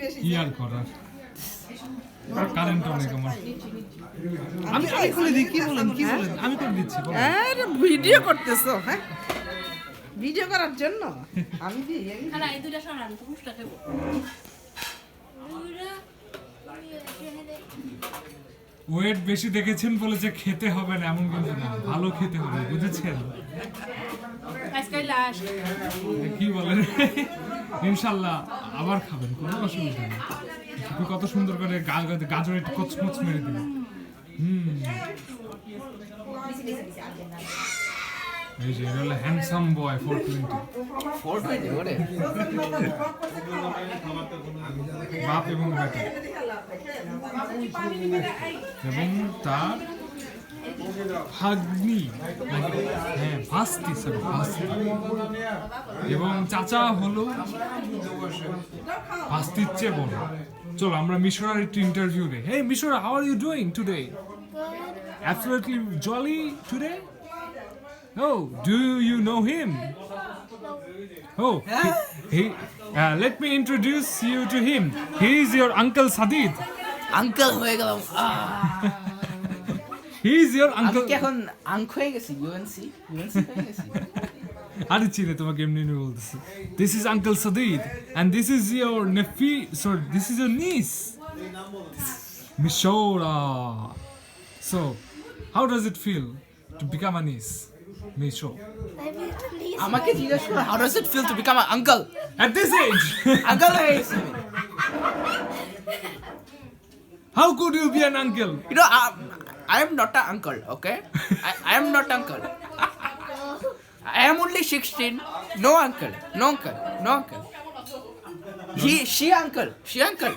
বেশি কি আর করার কারেন্ট অনেক আমার আমি খুলে দিই কি বলেন আমি করে দিচ্ছি বলেন। আরে ভিডিও করতেছো হ্যাঁ ভিডিও করার জন্য আমি দিই খালা এই দুইটা সরান তো মুষ্টা খাবো ওয়েট বেশি দেখেছেন বলে যে খেতে হবে না এমন কিন্তু না, ভালো খেতে হবে বুঝেছেন আজকে লাস্ট কি বলেন ইনশাল্লাহ আবার খাবেন কোনো অসুবিধা নেই। তুমি কত সুন্দর করে গাজর একটু কচমচ মেরে দিলেন। এই যে এটা হলো হ্যান্ডসাম বয় 420 ওরে বাপ এবং বেটা এবং তার ভাগ্নি হ্যাঁ ভাস্তি স্যার ভাস্তি এবং চাচা হলো ভাস্তির চেয়ে বড়। চলো আমরা মিশরার একটু ইন্টারভিউ নেই। Hey Mishra, how are you doing today? Absolutely jolly today? Oh, do you know him? Oh, let me introduce you to him. He is your uncle Sadid. Uncle হয়ে গেলাম He is your আমি uncle. কি এখন আঙ্ক হয়ে গেছি UNC হয়ে গেছি আরে চিনে তোমাকে এমনি এমনি বলতেছি। This is Uncle Sadid and this is your nephew. Sorry, this is your niece. Mishora. So, how does it feel to become a niece? Misho. আমাকে জিজ্ঞেস করো how does it feel to become uncle At this age, uncle হয়ে গেছি how could you be an uncle? You know, I am not an uncle, okay? I am not uncle. I am only 16. No uncle. No uncle. No uncle. She uncle. She uncle.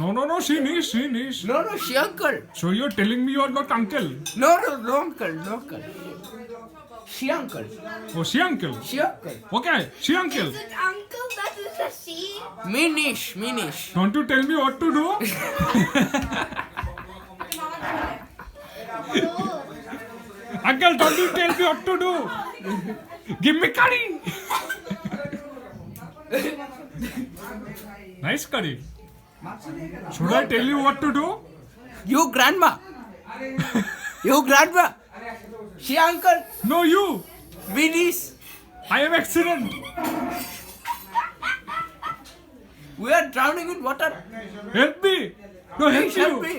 No, she niece. No, she uncle. So you're telling me you're not uncle? No uncle. No uncle. She uncle. Oh, she uncle. She uncle. Okay, she uncle. Is it uncle that is a she? Me niche. Don't you tell me what to do? Uncle, don't you tell me what to do? Give me curry. Nice curry. Should I tell you what to do? You grandma. You grandma. She uncle. No, you. Me niece. I am accident. We are drowning in water. Help me. No, help Please help you. me.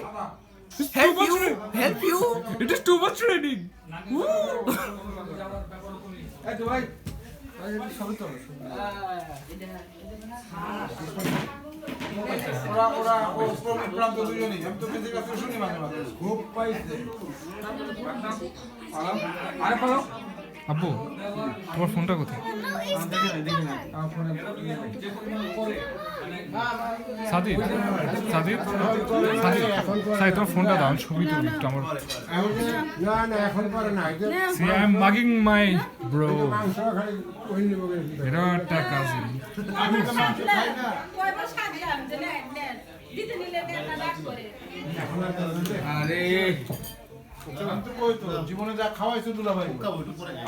It's too Help much you. rain. Help you. It is too much raining. আব্বু তোমার ফোনটা কোথায়? সাদিদ তোমার ফোনটা দাও ছবি তুলি একটু আমার। না এখন পরে না See, I am mugging my bro. এটা একটা কাজিন। আরে আমি তো কই তো জীবনে যা খাওয়াইছো দুলা ভাই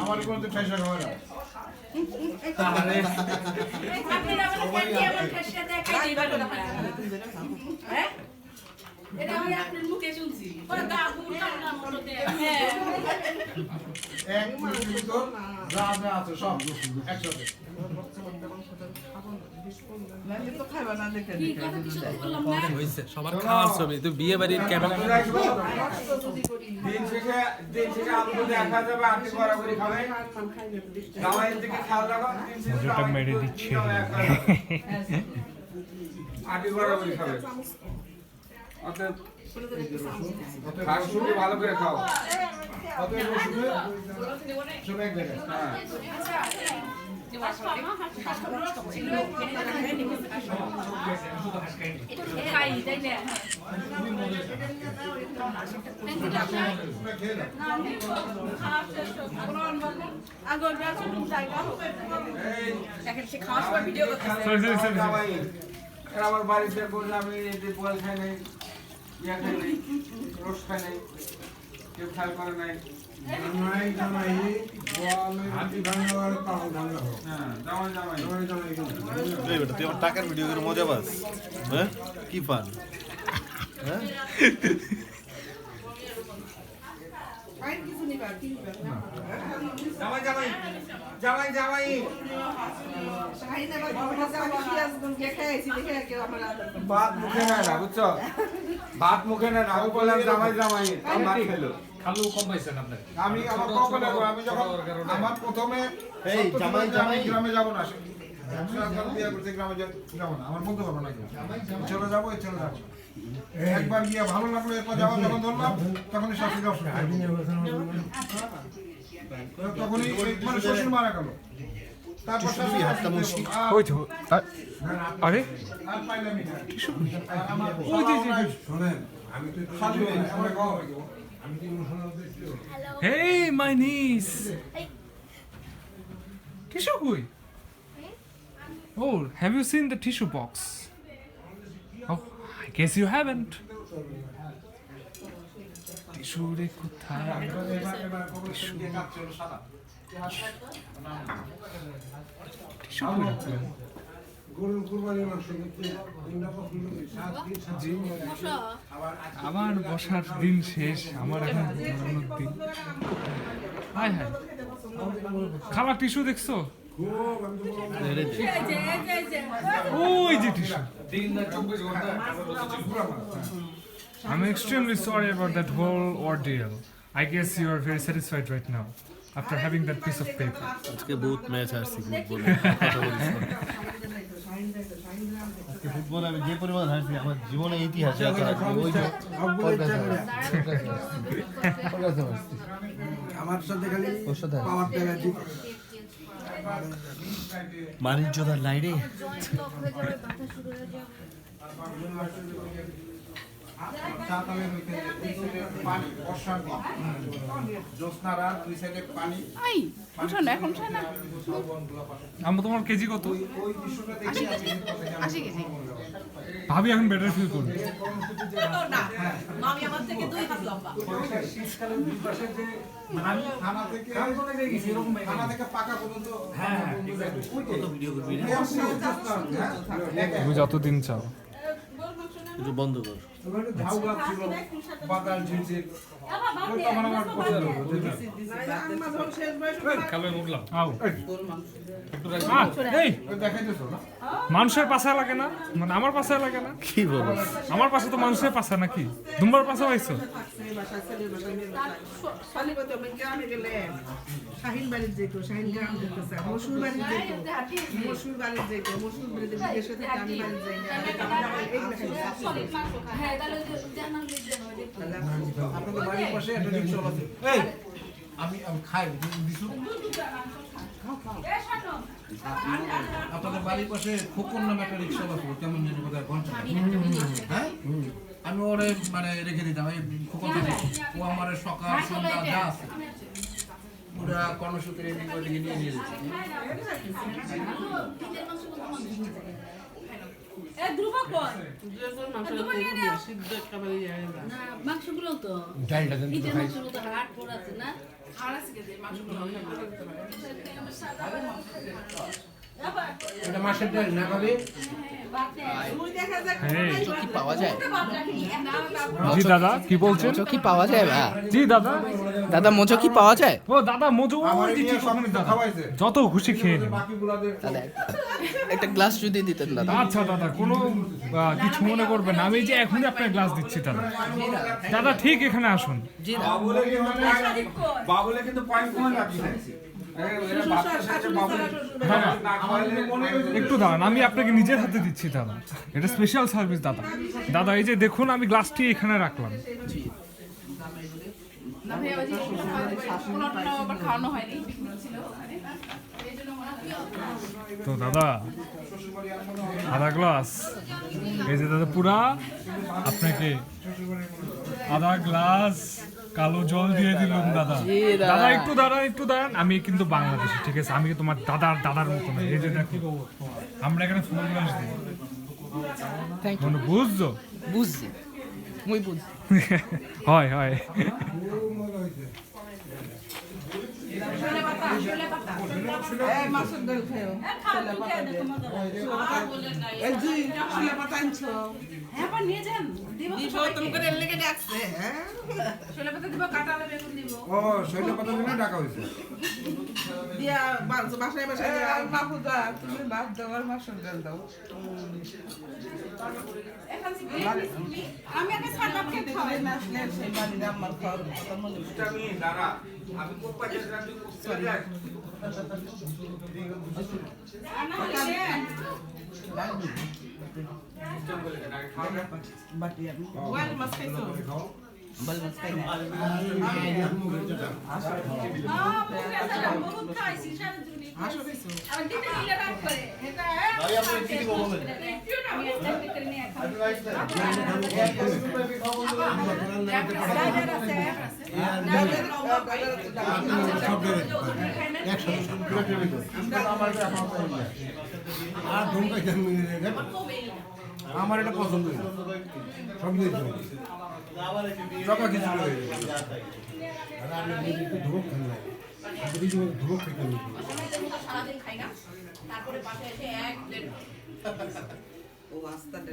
আমার কোনো তো ঠাইসা খাওয়া না আরে আপনারা বলে ক্যান্ডি আমার খাসা দেখাই দিবেন না হ্যাঁ এটা আমি আপনার মুখে শুনছি ওরা গা গুড় না মরতে হ্যাঁ এক মিনিট তো যা যা আছে সব একসাথে কি কথা কিছু বললাম না হইছে সবার খাওয়ার ছবি তো বিয়ে বাড়ির ক্যামেরা দিন শেষে আলু দেখা যাবে আপনি বরাবরই খাবেন গাওয়াইয়ের থেকে খাওয়া লাগা দিন শেষে মজাটা মেরে দিচ্ছে। আটি বরাবরই খাবেন অতএব খাস শুনে ভালো করে খাও অতএব শুনে এক জায়গায় খাই তাই না Sorry. গাওয়াই এরা আমার বাড়িতে বললাম এই যে বল খাই নাই ইয়া খাই নাই রোজ খাই নাই কেউ খেয়াল করে নাই। জামাই জামাই বলে হাতি ভাঙা আর পাও ভাঙা হোক হ্যাঁ, জামাই জামাই। জামাই জামাই কিন্তু এই বেটা তুই আমার টাকার ভিডিও করে মজা পাস হ্যাঁ কি পান হ্যাঁ জামাই জামাই জামাই জামাই ভাত মুখে নেয় না বুঝছো, ভাত মুখে নেয় না। আমি বললাম জামাই জামাই, আমার খেলো। খালু কম পাইছেন আপনি আমি আমার কখন আমি যখন আমার প্রথমে এই জামাই জামাই গ্রামে যাব না বিয়ে করতে গ্রামে যাবো না আমার বলতে পারবো না চলে যাবো চলে যাবো একবার গিয়ে ভালো লাগলো এরপর যাওয়া যখন ধরলাম তখনই শাশুড়ি অসুস্থ তখনই মানে শ্বশুর মারা গেল তারপর শাশুড়ি হাতটা মুছি। ওই তো আরে আর পাইলামই না আর আমার ওই যে শোনেন আমি তো শাশুড়ি আমার গাও আমি কি emotional Hey, my niece. Tissue koi? Oh, have you seen the tissue box? Oh, I guess you haven't. Tissue re kothay? Tissue koi রাখলেন? গরুর কুরবানির মাংস কিন্তু তিনটা পছন্দ করি 7 দিন 7 দিন আমার বসার দিন শেষ, আমার এখন ঘুমানোর দিন। হায় হায়, খালা টিস্যু দেখছো? ওই যে tissue. I'm extremely sorry about that whole ordeal. I guess you are very satisfied right now after having that piece of paper. আজকে বহুত ম্যাচ হারছি ফুটবল কথা বলিস না। আজকে ফুটবল আমি যে পরিমাণ হারছি আমার জীবনে ইতিহাসে আছে ওই যে আমার সাথে খালি পাওয়ার দেখাচ্ছি মানিক জোদার লাইরে চাতালের পানি বর্ষার দিন জ্যোৎস্নারা দুই সাইডে পানি এই উঠো না এখন উঠো না আমরা তোমার কেজি কত? ওই দৃশ্যটা দেখে আসি গেছি ভাবি এখন বেটার ফিল করবে। না মামি আমার থেকে 2 হাত লম্বা শীতকালের দুই পাশে যে থানা থেকে পাকা পর্যন্ত কত ভিডিও করবি রে তুমি যতদিন চাও। একটু বন্ধ কর ঝাউ গাছ ছিল বাতাস ঝিরঝির ওই তখন আমার পছন্দ কালো উঠলাম আও এই দেখাইতেছো না মানুষের পাশা লাগে না, মানে আমার পাশা লাগে না? কি বলো আমার পাশে তো মানুষের পাশা নাকি? দুম্বার পাশা পাইছো? শাহিন বাড়ির যেতো শাহিন গ্রাম যেতো মসুর বাড়ির যেতো মসুর বাড়ির যেতো মসুর বাড়িতে বিদেশে থেকে আমি বাড়ি যাই আপনাদের বাড়ির পাশে একটা রিক্সা আছে এই আমি খাই দিছু আপনাদের বাড়ির পাশে খোকন নামে একটা রিক্সা আছে কেমন জানি কোথায় ঘন্টা হ্যাঁ আমি ওরে মানে রেখে দিতাম এই খোকন ও আমার সকাল সন্ধ্যা যা আছে পুরা কর্মসূত্রে এদিক ওদিকে নিয়ে যেতে মাংসগুলো তো ঈদের মাংসগুলো তো হাট পড়াচ্ছে না এটা মাসের ডাল না খাবে মোচো কি পাওয়া যায়? জি দাদা কি বলছেন? মোচো কি পাওয়া যায় বা? জি দাদা। দাদা মোচো কি পাওয়া যায়? ও দাদা মজু আমার ওই যে নিয়ে ঠিক ওখানে দাদা। খাওয়াইছে যত খুশি খেয়ে নিন। বাকিগুলাদের দাদা একটা গ্লাস যদি দিতেন দাদা। আচ্ছা দাদা কোনো কিছু মনে করবেন না, আমি যে এখনই আপনার গ্লাস দিচ্ছি দাদা। দাদা ঠিক এখানে আসুন। জি দাদা। বাবুলে কিন্তু পয়েন্ট কমে লাগছে। এরা বাচ্চার সাথে বাবুলে দাদা না খাওয়াইলে একটু দাঁড়ান, আমি আপনাকে নিজের হাতে দিচ্ছি দাদা, এটা স্পেশাল সার্ভিস দাদা। দাদা এই যে দেখুন আমি গ্লাসটি এখানে রাখলাম। না ভাই ওই যে কোনটা আবার খাওয়ানো হয়নি ছিল এইজন্য তো দাদা আধা গ্লাস, এই যে দাদা পুরা আপনাকে আধা গ্লাস কালো জল দিয়ে দিলাম দাদা। দাদা একটু দাঁড়ান একটু দাঁড়ান, আমি কিন্তু বাংলাদেশি ঠিক আছে, আমি তোমার দাদার মতো না। এই যে দেখো আমরা এখানে ফুল গ্লাস দিই, থ্যাংক ইউ। মানে বুঝছো? বুঝছি মুই বুঝছি। হয় শোলে পাতা এই মাছের ডাল খাও ছোলা পাতা দিয়ে এই জি ছোলা পাতা আনছো হ্যাঁ বা নিয়ে যান দিব দিব তুমি করে লেগে ডাকছে হ্যাঁ শোলে পাতা দিব কাঁঠালে বেগুন দিব ও শৈল পাতা দিনে ডাকা হয়েছে দিয়া বাসায় বাসায় মাহুদা তুমি ভাত দাও আর মাছের ডাল দাও এখন আমি আগে সালাদ খেতে খাওয়াই না আসলে সেই বাড়িতে আমার খাওয়ার কথা মনে পড়ে। আমি দাঁড়া আমি খুব পাঠিয়ে দিলাম তুই খুব চলে যাক বাটি আমি ওয়াল মাছ খাইছো বল মাছ খাই না বহুত খাইছি সারা দুনি আসো খাইছো আর দিতে দিলে রাগ করে এটা ভাই আপনি কি দিব বলেন আমি একটা করে নিয়ে খাবো আমার এটা পছন্দ হয়েছে সব দিয়ে চকা কিছু সারাদিন খাই না তারপরে পাশে এসে এক প্লেট ও আস্তাটা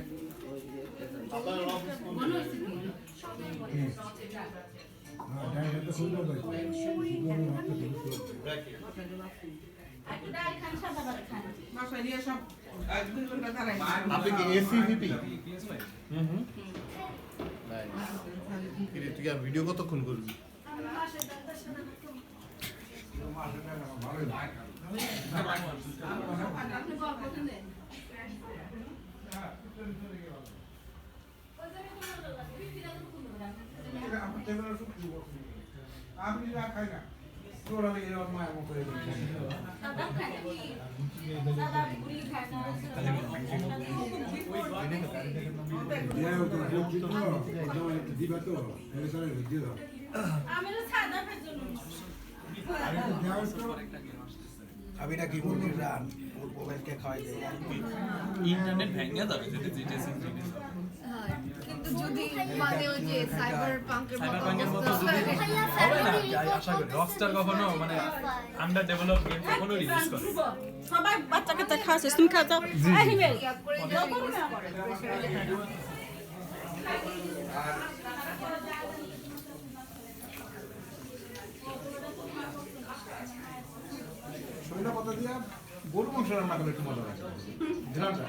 মনে হয়েছে কি? একটু ডাল খান সাদা ভাত খান বাসায় নিয়ে সব 2 ঘন্টা দাঁড়াই আপনি কি এসিভিপি তুই আর ভিডিও কতক্ষণ করবি আপনি গল্প শুনেন আমি না খাই না তোরা এরকম মায়ের মতো সাদা খাই সাদা পুরি খায় না আমি তো সাদা খাই জন্য আমি নাকি মুরগির রান ওর মোবাইলকে খাওয়াই দেয় ইন্টারনেট ভেঙে যাবে যদি জিটিএস কিন্তু যদি মানে ওই যে সাইবার পাঙ্কের সাইবারপাঙ্কের মতো যদি হবে না যাই আশা করি রকস্টার কখনো মানে আন্ডার ডেভেলপ গেম কখনো রিলিজ করে সবাই বাচ্চা কাচ্চা খাচ্ছে তুমি খাচ্ছো এই হিমেল শৈল পাতা দিয়ে গরু মাংস রান্না করলে একটু মজা লাগে ঝালটা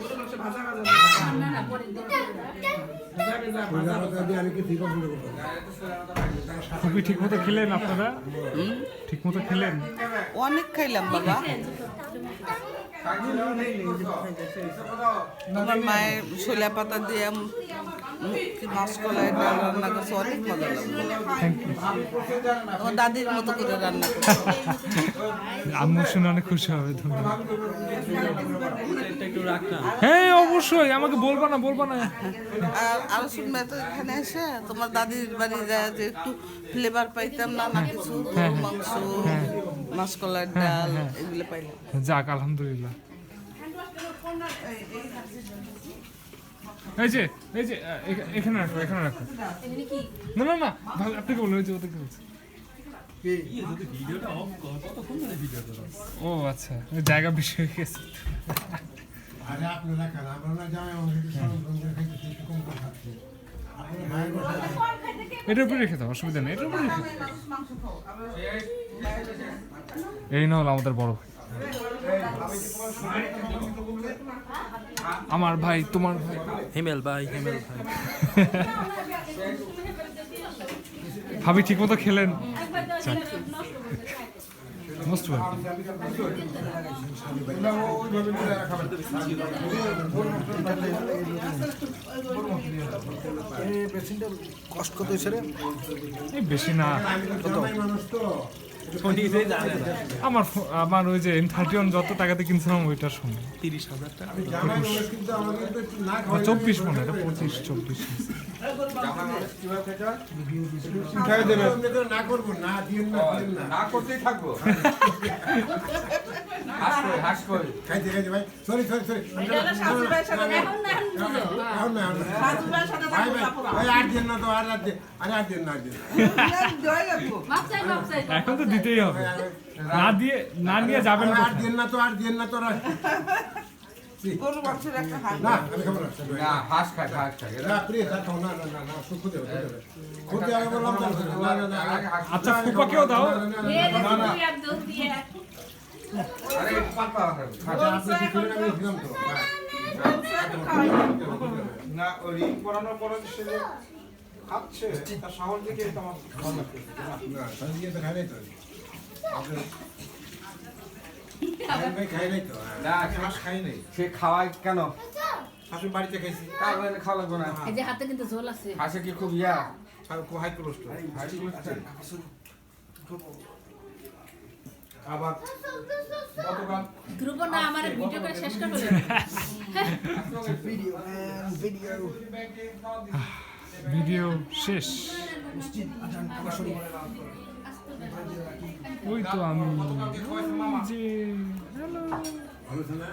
ওর মাসে ভাজা ভাজা না না পরে খুবই ঠিক মতো খেলেন আপনারা ঠিক মতো খেলেন অনেক খাইলাম বাবা আমার মায়ের ছোলা পাতা দিয়ে মাছ কলাই ডাল রান্না করছে অনেক মজা লাগলো আমার দাদির মতো করে রান্না করছে আম্মু শুনে অনেক খুশি হবে ধন্যবাদ এটা একটু রাখ না হ্যাঁ অবশ্যই আমাকে বলবা না আর আরো শুনবে তো এখানে এসে তোমার দাদির বাড়ি যায় যে একটু ফ্লেভার পাইতাম না কিছু গরুর মাংস মাছ কলাই ডাল এগুলো পাইলাম যাক আলহামদুলিল্লাহ এই যে এখানে রাখো না ভালো আপনাকে বলুন যে ওদেরকে বলছি ও আচ্ছা ওই জায়গা বেশি হয়ে গেছে আরে আপনারা খান আমরা জামাই কম করে খাচ্ছি এটার উপরে রেখে দাও অসুবিধা নেই এটার উপরে রেখে দাও। এই না হলো আমাদের বড় ভাই আমার ভাই তোমার ভাই হিমেল ভাই ভাবি ঠিক মতো খেলেন মোস্ট ওয়েলকাম কষ্ট কত হয়েছে রে এই বেশি না মানুষ তো আমার ওই যে M31 যত টাকাতে কিনছিলাম ওইটার সময় 30,000 টাকা জামাই মানুষ কিন্তু আমাদের তো না 24 মনে হয় 25-24 কিভাবে খেতে হয়? উঠাই দেবেন। না করবো না দিন না দিন না না করতেই থাকবো। হাস কই খাইতে খাইতে ভাই সরি সরি সরি এটা হলো শাশুড়ি ভাইয়ের সাথে এখন না এখন বুঝো এখন না শাশুড়ি ভাইয়ের সাথে ভাই থাকবো ভাই ভাই আর দিন না তো আর দিন আর দিন না দিন মাপ চাই এখন তো দিতেই হবে, না নিয়ে যাবেন আর কোথায়? দিন না তো আর দিন না তো গরু মাংসের একটা হাত না আমি খাবো না না হাস খায় না প্লিজ আর খাও না না না না সুখ দেবে খুদে আগে বললাম না না না আচ্ছা ফুপাকেও দাও। আরে পাতা আপনি কি করেন আমি দিলাম তো না ওই রিং পরানোর পরে সে যে খাচ্ছে তার সাহস দেখে তোমার ভালো লাগতেছে না সঞ্জিয়ে তো খাই নাই তো আপনি ভাই খাই নাই তো না হাঁস খাই নাই সে খাওয়ায় কেন শাশুড়ি বাড়িতে খাইছি তার মানে খাওয়া লাগবে না এই যে হাতে কিন্তু ঝোল আছে হাসে কি খুব ইয়া আর খুব হাই কোলেস্ট্রল আবার গতকাল ধ্রুব না আমার ভিডিও করে শেষ করে ভিডিও শেষ। ওই তো আমি যে হ্যালো ভালো না